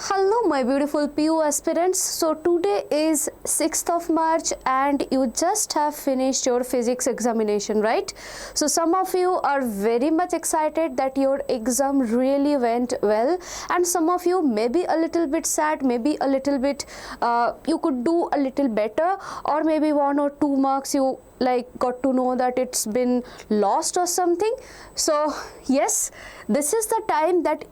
Hello my beautiful PU aspirants. So today is 6th of March and you just have finished your physics examination, right? So some of you are very much excited that your exam really went well, and some of you may be a little bit sad, maybe a little bit you could do a little better, or maybe 1 or 2 marks you got to know that it's been lost or something. So yes, this is the time that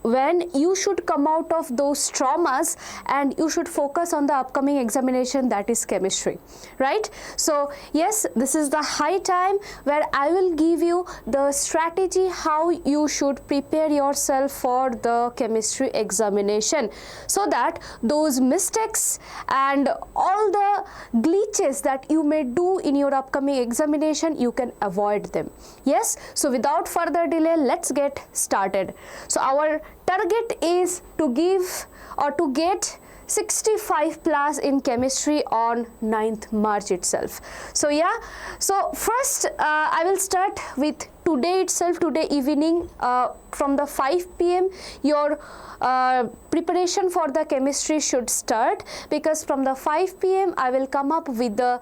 when you should come out of those traumas and you should focus on the upcoming examination, that is chemistry, right? So yes, this is the high time where I will give you the strategy how you should prepare yourself for the chemistry examination, so that those mistakes and all the glitches that you may do in your upcoming examination, you can avoid them. Yes, so without further delay, let's get started. So our target is to give or to get 65 plus in chemistry on 9th March itself. So yeah, so first I will start with today itself, today evening from the 5 p.m. your preparation for the chemistry should start, because from the 5 p.m. I will come up with the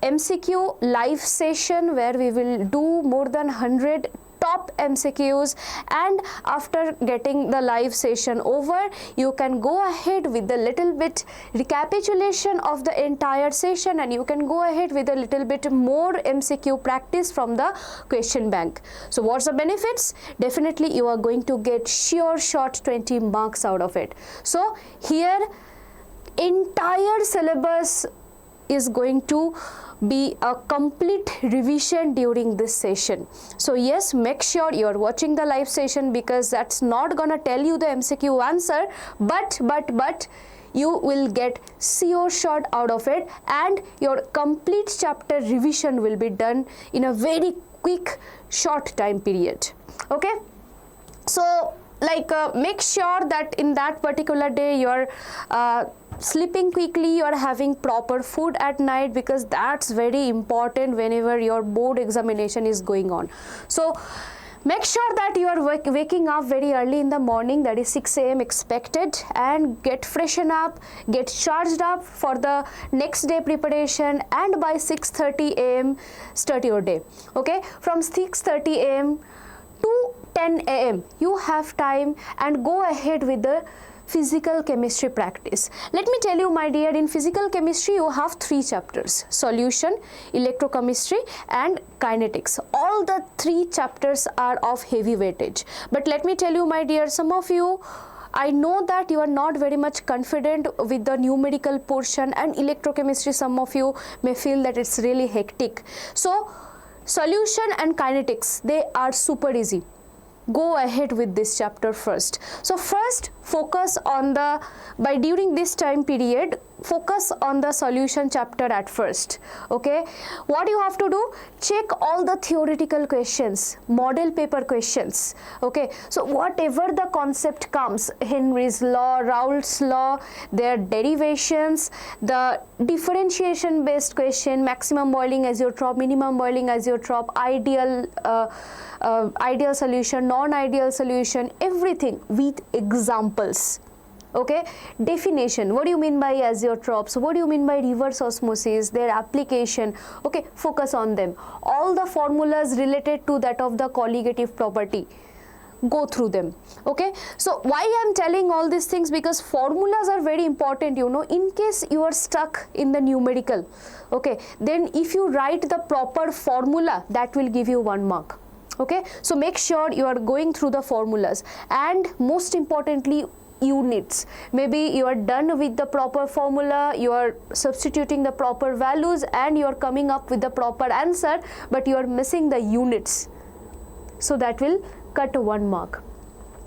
MCQ live session where we will do more than 100 top MCQs, and after getting the live session over, you can go ahead with a little bit recapitulation of the entire session, and you can go ahead with a little bit more MCQ practice from the question bank. So what's the benefits? Definitely you are going to get sure shot 20 marks out of it. So here entire syllabus is going to be a complete revision during this session. So yes, make sure you are watching the live session, because that's not gonna tell you the MCQ answer, but you will get sure shot out of it, and your complete chapter revision will be done in a very quick short time period. Okay, so make sure that in that particular day you are sleeping quickly, you are having proper food at night, because that's very important whenever your board examination is going on. So make sure that you are waking up very early in the morning, that is 6 a.m. expected, and get freshen up, get charged up for the next day preparation, and by 6:30 a.m. start your day. Okay, from 6:30 a.m. to 10 a.m. you have time, and go ahead with the physical chemistry practice. Let me tell you, my dear, in physical chemistry you have 3 chapters: solution, electrochemistry and kinetics. All the 3 chapters are of heavy weightage. But let me tell you, my dear, some of you, I know that you are not very much confident with the numerical portion, and electrochemistry some of you may feel that it's really hectic. So solution and kinetics, they are super easy. Go ahead with this chapter first. So first focus on the, during this time period, focus on the solution chapter at first. Okay, what you have to do, check all the theoretical questions, model paper questions. Okay, so whatever the concept comes, Henry's law, Raoult's law, their derivations, the differentiation based question, maximum boiling azeotrope, minimum boiling azeotrope, ideal solution, non-ideal solution, everything with examples. Okay, definition, what do you mean by azeotropes, what do you mean by reverse osmosis, their application. Okay, focus on them. All the formulas related to that of the colligative property, go through them. Okay, so why I'm telling all these things, because formulas are very important, you know, in case you are stuck in the numerical. Okay, then if you write the proper formula, that will give you 1 mark. Okay, so make sure you are going through the formulas, and most importantly units. Maybe you are done with the proper formula, you are substituting the proper values, and you are coming up with the proper answer, but you are missing the units, so that will cut 1 mark.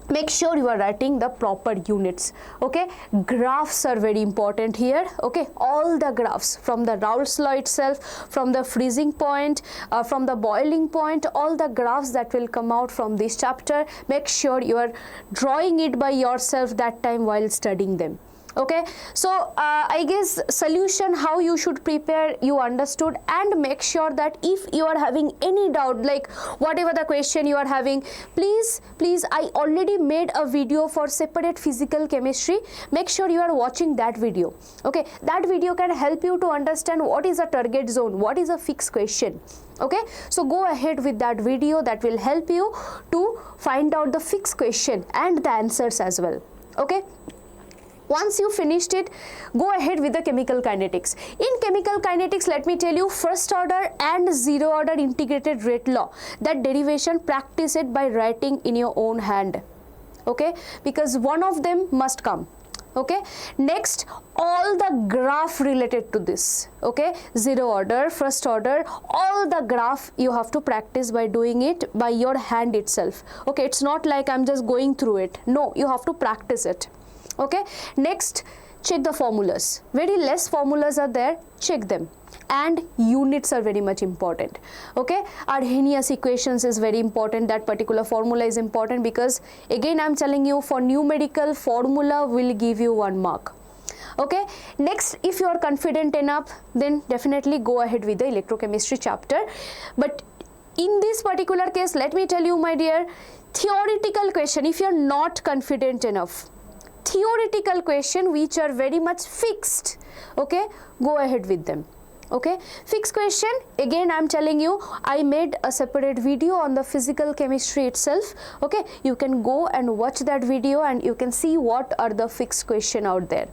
Make sure you are writing the proper units. Okay, graphs are very important here. Okay, all the graphs from the Raoult's law itself, from the freezing point, from the boiling point, all the graphs that will come out from this chapter, make sure you are drawing it by yourself that time while studying them. Okay, so I guess solution how you should prepare you understood, and make sure that if you are having any doubt, like whatever the question you are having, please I already made a video for separate physical chemistry. Make sure you are watching that video. Okay, that video can help you to understand what is a target zone, what is a fixed question. Okay, so go ahead with that video, that will help you to find out the fixed question and the answers as well. Okay, once you finished it, go ahead with the chemical kinetics. In chemical kinetics, let me tell you, first order and zero order integrated rate law, that derivation, practice it by writing in your own hand. Okay, because one of them must come. Okay, next, all the graph related to this. Okay, zero order, first order, all the graph you have to practice by doing it by your hand itself. Okay, it's not like I'm just going through it. No, you have to practice it. Okay, next, check the formulas. Very less formulas are there, check them. And units are very much important. Okay, Arrhenius equations is very important. That particular formula is important, because again I'm telling you, for numerical, formula will give you 1 mark. Okay, next, if you are confident enough, then definitely go ahead with the electrochemistry chapter. But in this particular case, let me tell you, my dear, theoretical question, if you are not confident enough, theoretical question which are very much fixed, okay, go ahead with them. Okay, fixed question, again I'm telling you, I made a separate video on the physical chemistry itself. Okay, you can go and watch that video and you can see what are the fixed question out there.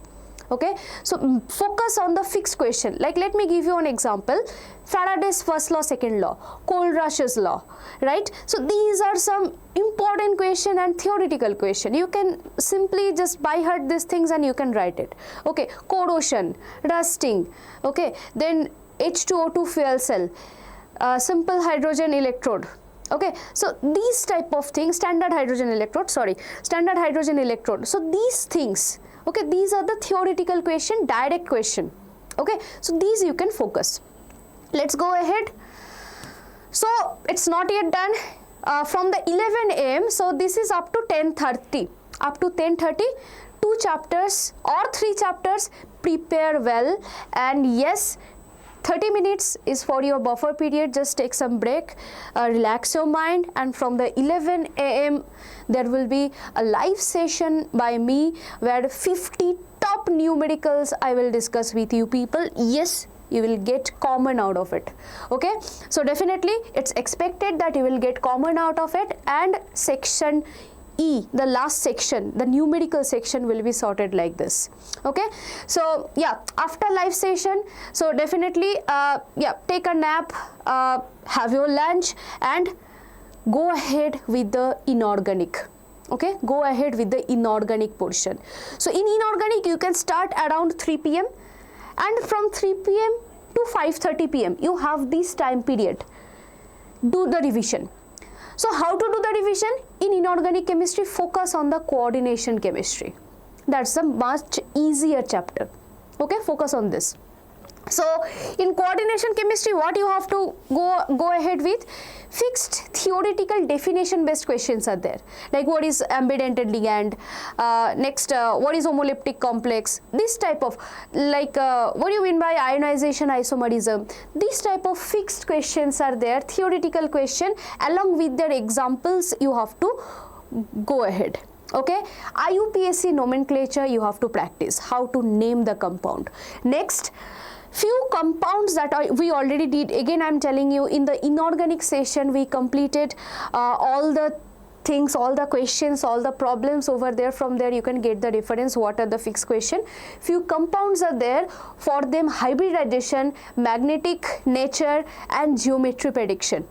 Okay, so focus on the fixed question. Like, let me give you an example. Faraday's first law, second law, Kohlrausch's law, right? So these are some important question and theoretical question. You can simply just by heart these things and you can write it. Okay, corrosion, rusting, okay, then H2O2 fuel cell, simple hydrogen electrode. Okay, so these type of things, standard hydrogen electrode. So these things, okay, these are the theoretical question, direct question. Okay, so these you can focus. Let's go ahead. So it's not yet done. From the 11 a.m. so this is up to 10:30. Up to 10:30, 2 chapters or 3 chapters. Prepare well, and yes, 30 minutes is for your buffer period. Just take some break, relax your mind, and from the 11 a.m. there will be a live session by me where 50 top numericals I will discuss with you people. Yes, you will get common out of it. Okay, so definitely it's expected that you will get common out of it, and section E, the last section, the numerical section, will be sorted like this. Okay, so yeah, after live session, so definitely yeah, take a nap, have your lunch, and go ahead with the inorganic. Okay, go ahead with the inorganic portion. So in inorganic you can start around 3 p.m. and from 3 p.m. to 5:30 p.m. you have this time period. Do the revision. So how to do the revision? In inorganic chemistry, focus on the coordination chemistry. That's a much easier chapter. Okay, focus on this. So in coordination chemistry, what you have to go ahead with, fixed theoretical definition based questions are there, like what is ambidented ligand, next what is homoleptic complex, this type of, like what do you mean by ionization isomerism, these type of fixed questions are there, theoretical question, along with their examples you have to go ahead. Okay, IUPAC nomenclature you have to practice, how to name the compound. Next, few compounds that we already did. Again, I'm telling you, in the inorganic session we completed all the things, all the questions, all the problems over there. From there you can get the reference what are the fixed question. Few compounds are there, for them hybridization, magnetic nature, and geometry prediction.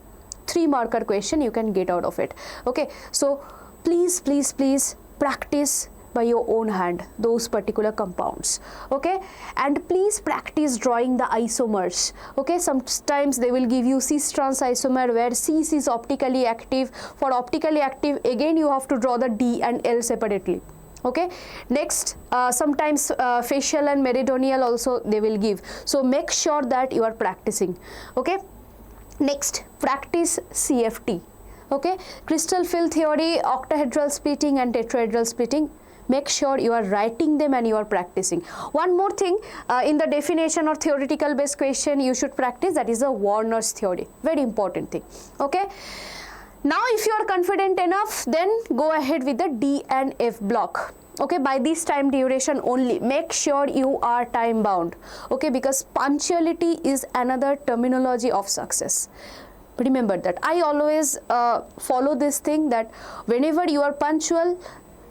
3 marker question you can get out of it. Okay, so please practice by your own hand those particular compounds. Okay, and please practice drawing the isomers. Okay, sometimes they will give you cis trans isomer where cis is optically active. For optically active, again you have to draw the D and L separately. Okay, next sometimes facial and meridional also they will give, so make sure that you are practicing. Okay, next, practice CFT. Okay, crystal field theory, octahedral splitting and tetrahedral splitting. make sure you are writing them and you are practicing. One more thing, in the definition or theoretical based question you should practice, that is a Warner's theory, very important thing. Okay, now if you are confident enough, then go ahead with the D and F block. Okay, by this time duration only, make sure you are time bound. Okay, because punctuality is another terminology of success. Remember that. I always follow this thing that whenever you are punctual,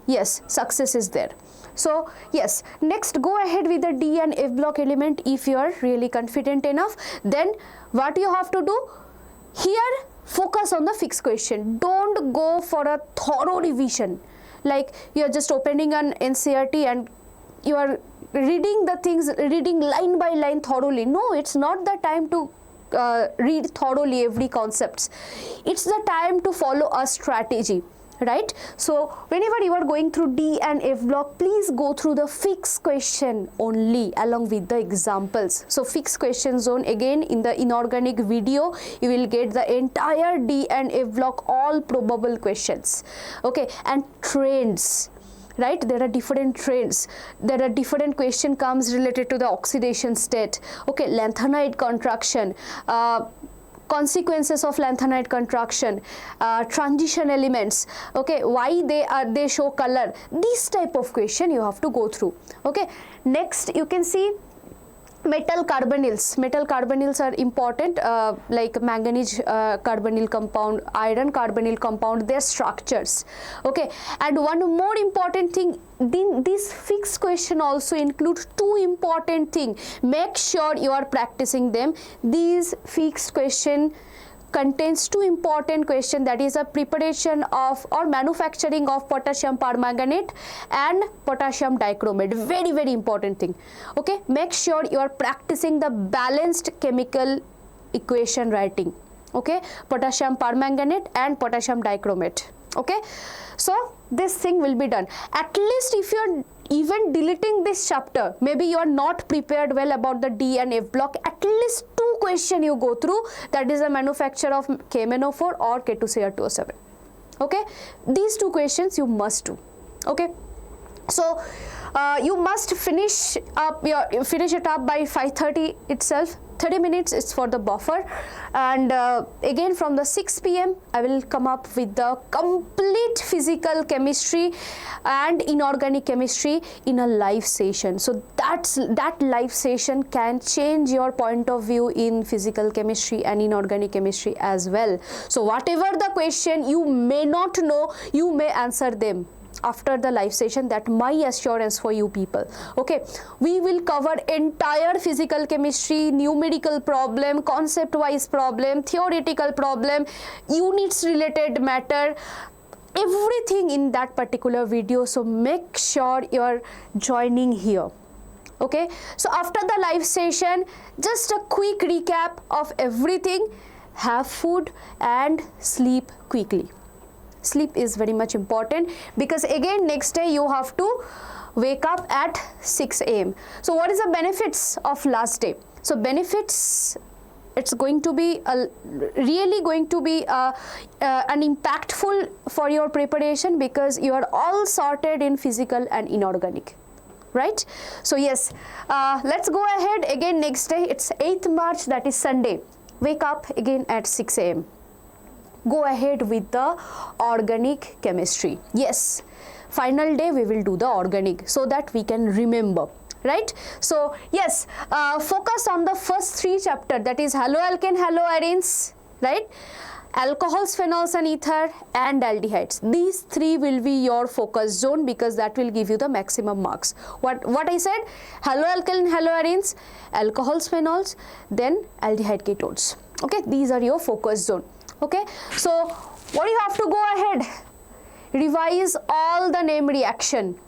yes, success is there. So yes, next go ahead with the D and F block element if you are really confident enough. Then what you have to do here, focus on the fixed question. Don't go for a thorough revision, like you are just opening an NCERT and you are reading the things, reading line by line thoroughly. No, it's not the time to read thoroughly every concepts. It's the time to follow a strategy, right? So whenever you are going through D and F block, please go through the fixed question only along with the examples. So fixed question zone, again in the inorganic video you will get the entire D and F block, all probable questions. Okay, and trends, right? There are different trends. There are different question comes related to the oxidation state. Okay, lanthanide contraction, consequences of lanthanide contraction, transition elements. Okay, why they show color. This type of question you have to go through. Okay, next you can see metal carbonyls. Metal carbonyls are important, like manganese carbonyl compound, iron carbonyl compound, their structures. Okay, and one more important thing, this fixed question also includes two important things. Make sure you are practicing them. These fixed question contains two important questions, that is a preparation of or manufacturing of potassium permanganate and potassium dichromate. Very, very important thing. Okay, make sure you are practicing the balanced chemical equation writing. Okay, potassium permanganate and potassium dichromate. Okay, so this thing will be done. At least if you are even deleting this chapter, maybe you are not prepared well about the D and F block, at least two questions you go through, that is the manufacture of KMnO4 or K2Cr2O7. Okay, these two questions you must do. Okay, so you must finish it up by 5:30 itself. 30 minutes is for the buffer, and again from the 6 p.m. I will come up with the complete physical chemistry and inorganic chemistry in a live session. So that live session can change your point of view in physical chemistry and inorganic chemistry as well. So whatever the question you may not know, you may answer them after the live session. That my assurance for you people. Okay, we will cover entire physical chemistry, numerical problem, concept wise problem, theoretical problem, units related matter, everything in that particular video. So make sure you are joining here. Okay, so after the live session, just a quick recap of everything. Have food and sleep quickly. Sleep is very much important, because again next day you have to wake up at 6 a.m. So what is the benefits of last day? So benefits, it's going to be really going to be an impactful for your preparation, because you are all sorted in physical and inorganic, right? So yes, let's go ahead. Again next day, it's 8th March, that is Sunday. Wake up again at 6 a.m. Go ahead with the organic chemistry. Yes, final day we will do the organic, so that we can remember, right? So yes, focus on the first three chapters, that is haloalkane, haloarenes, right? Alcohols, phenols and ether, and aldehydes. These three will be your focus zone, because that will give you the maximum marks. What I said, haloalkane, haloarenes, alcohols, phenols, then aldehyde ketones. Okay, these are your focus zone. Okay, so what you have to go ahead, revise all the name reaction.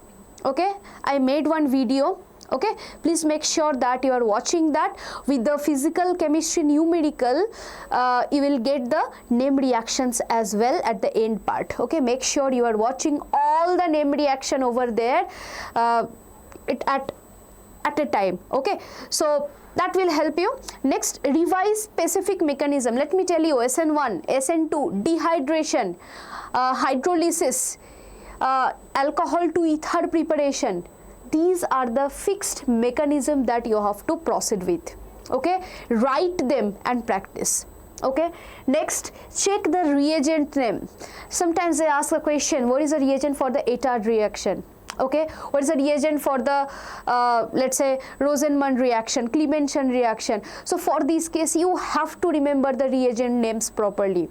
Okay, I made one video. Okay, please make sure that you are watching that. With the physical chemistry numerical, you will get the name reactions as well at the end part. Okay, make sure you are watching all the name reaction over there at a time. Okay, so that will help you. Next, revise specific mechanism. Let me tell you, SN1, SN2, dehydration, hydrolysis, alcohol to ether preparation. These are the fixed mechanism that you have to proceed with. Okay, write them and practice. Okay, next, check the reagent name. Sometimes they ask a question, what is the reagent for the Etard reaction? Okay, what is the reagent for the let's say Rosenman reaction, Clemenson reaction? So for this case you have to remember the reagent names properly,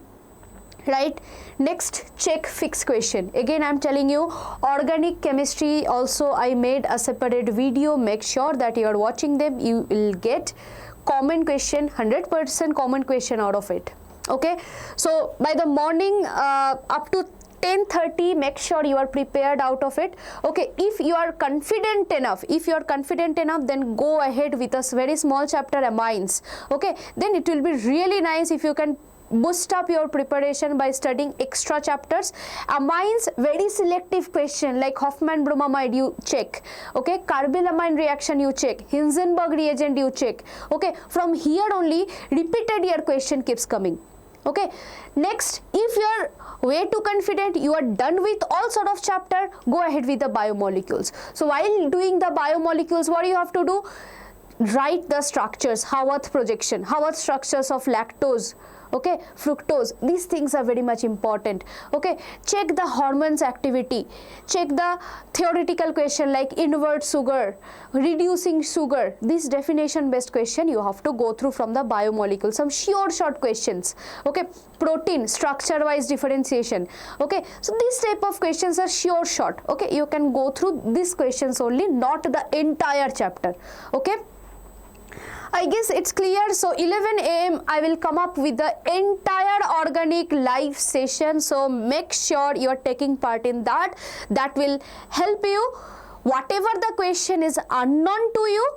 right? Next, check fixed question. Again I am telling you, organic chemistry also I made a separate video. Make sure that you are watching them. You will get common question, 100% common question out of it. Okay, so by the morning up to 10:30, make sure you are prepared out of it. Okay, if you are confident enough, then go ahead with a very small chapter, amines. Okay, then it will be really nice if you can boost up your preparation by studying extra chapters. Amines, very selective question like Hoffman bromamide you check. Okay, carbylamine reaction you check, Hindenburg reagent you check. Okay, from here only repeated year question keeps coming. Okay, next, if you are way too confident, you are done with all sort of chapter, go ahead with the biomolecules. So while doing the biomolecules, what you have to do? Write the structures, Haworth projection, Haworth structures of lactose, okay, fructose. These things are very much important. Okay, check the hormones activity, check the theoretical question like invert sugar, reducing sugar. This definition based question you have to go through from the biomolecule, some sure short questions. Okay, protein structure wise differentiation. Okay, so these type of questions are sure short. Okay, you can go through these questions only, not the entire chapter. Okay, I guess it's clear. So 11 AM I will come up with the entire organic live session. So make sure you are taking part in that. That will help you. Whatever the question is unknown to you,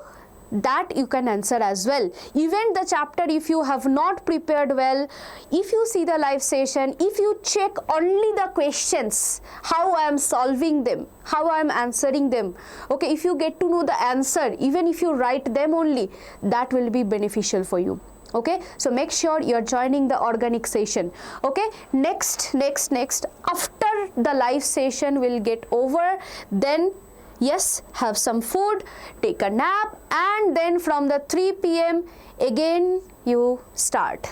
that you can answer as well. Even the chapter, if you have not prepared well, if you see the live session, if you check only the questions, how I am solving them, how I am answering them, okay, if you get to know the answer, even if you write them only, that will be beneficial for you. Okay, so make sure you are joining the organic session. Okay, next, after the live session will get over, then yes, have some food, take a nap, and then from the 3 PM again you start.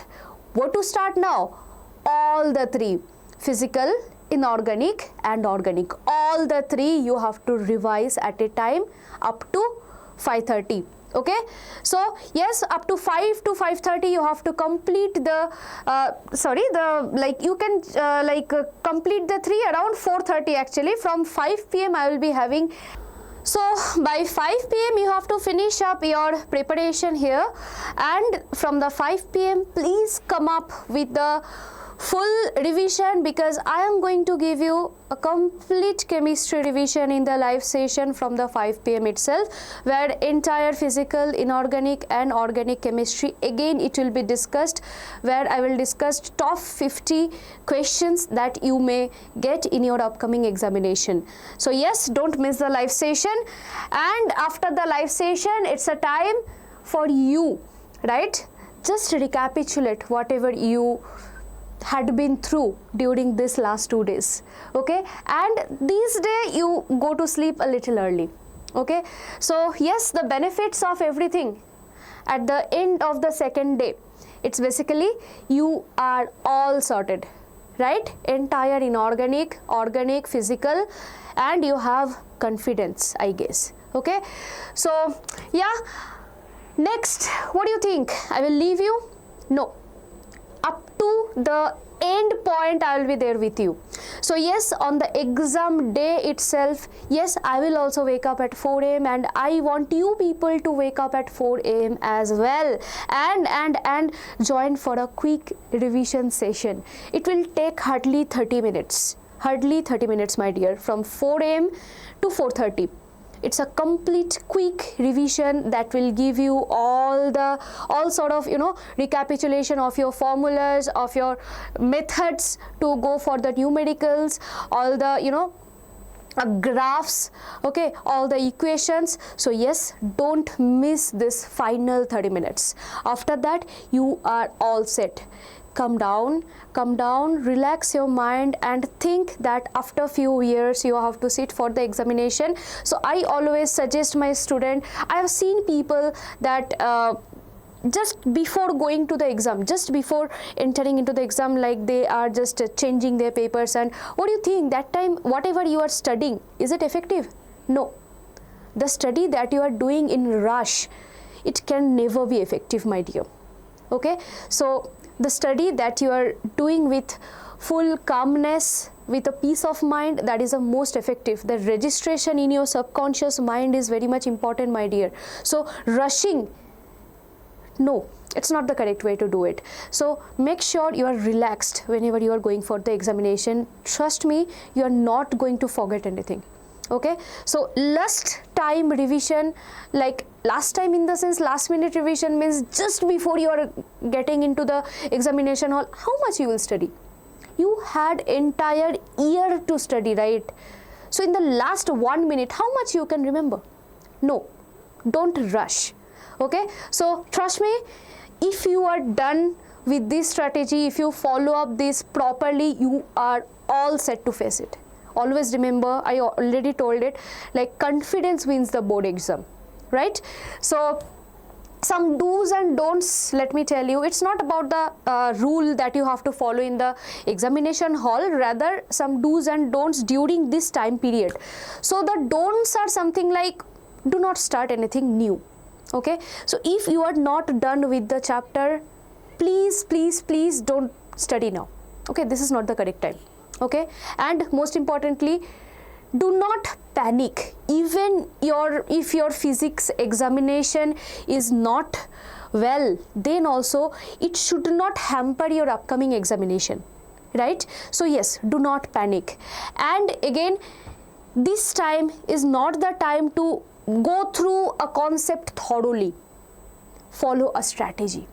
What to start now? All the three, physical, inorganic and organic. All the three you have to revise at a time up to 5:30. Okay, so yes, up to 5 to 5:30 you have to complete the complete the 3 around 4:30 actually. From 5 PM I will be having. So by 5 PM you have to finish up your preparation here, and from the 5 PM please come up with the full revision, because I am going to give you a complete chemistry revision in the live session from the 5 PM itself, where entire physical, inorganic and organic chemistry again it will be discussed, where I will discuss top 50 questions that you may get in your upcoming examination. So yes, don't miss the live session, and after the live session it's a time for you, right? Just recapitulate whatever you had been through during this last 2 days. Okay, and this day you go to sleep a little early. Okay, so yes, the benefits of everything at the end of the second day, it's basically you are all sorted, right? Entire inorganic, organic, physical, and you have confidence, I guess. Okay, so yeah, next, what do you think? I will leave you? No, up to the end point I will be there with you. So yes, on the exam day itself, yes, I will also wake up at 4 AM and I want you people to wake up at 4 AM as well, and join for a quick revision session. It will take hardly 30 minutes, my dear, from 4 AM to 4:30. It's a complete quick revision that will give you all sort of, you know, recapitulation of your formulas, of your methods to go for the numericals, all the, you know, graphs, okay, all the equations. So yes, don't miss this final 30 minutes. After that you are all set. Calm down, relax your mind and think that after few years you have to sit for the examination. So I always suggest my student, I have seen people that just before going to the exam, just before entering into the exam, like they are just changing their papers, and what do you think, that time whatever you are studying, is it effective? No. The study that you are doing in rush, it can never be effective, my dear. Okay, so the study that you are doing with full calmness, with a peace of mind, that is the most effective. The registration in your subconscious mind is very much important, my dear. So rushing, no, it's not the correct way to do it. So make sure you are relaxed whenever you are going for the examination. Trust me, you are not going to forget anything. Okay, so last time revision, like last time in the sense last minute revision means just before you are getting into the examination hall, how much you will study? You had entire year to study, right? So in the last 1 minute, how much you can remember? No, don't rush. Okay, so trust me, if you are done with this strategy, if you follow up this properly, you are all set to face it. Always remember, I already told it, like confidence wins the board exam, right? So some do's and don'ts, let me tell you, it's not about the rule that you have to follow in the examination hall, rather some do's and don'ts during this time period. So the don'ts are something like, do not start anything new. Okay, so if you are not done with the chapter, please don't study now. Okay, this is not the correct time. Okay, and most importantly, do not panic. Even if your physics examination is not well, then also it should not hamper your upcoming examination, right? So yes, do not panic. And again, this time is not the time to go through a concept thoroughly. Follow a strategy.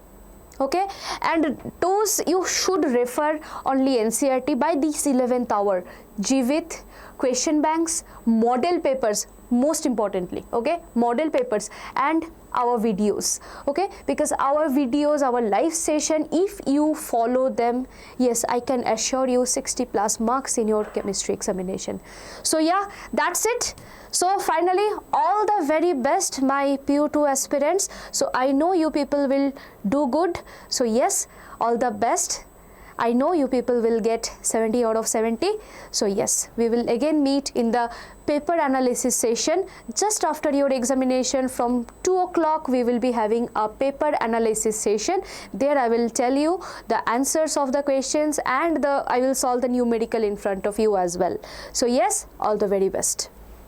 Okay, and those you should refer only NCERT by this 11th hour. GWIT, question banks, model papers, most importantly, okay, model papers, and our videos. Okay, because our videos, our live session, if you follow them, yes, I can assure you 60+ marks in your chemistry examination. So yeah, that's it. So finally, all the very best, my PU2 aspirants. So I know you people will do good. So yes, all the best. I know you people will get 70 out of 70. So yes, we will again meet in the paper analysis session just after your examination. From 2 o'clock we will be having a paper analysis session. There I will tell you the answers of the questions, and I will solve the numerical in front of you as well. So yes, all the very best.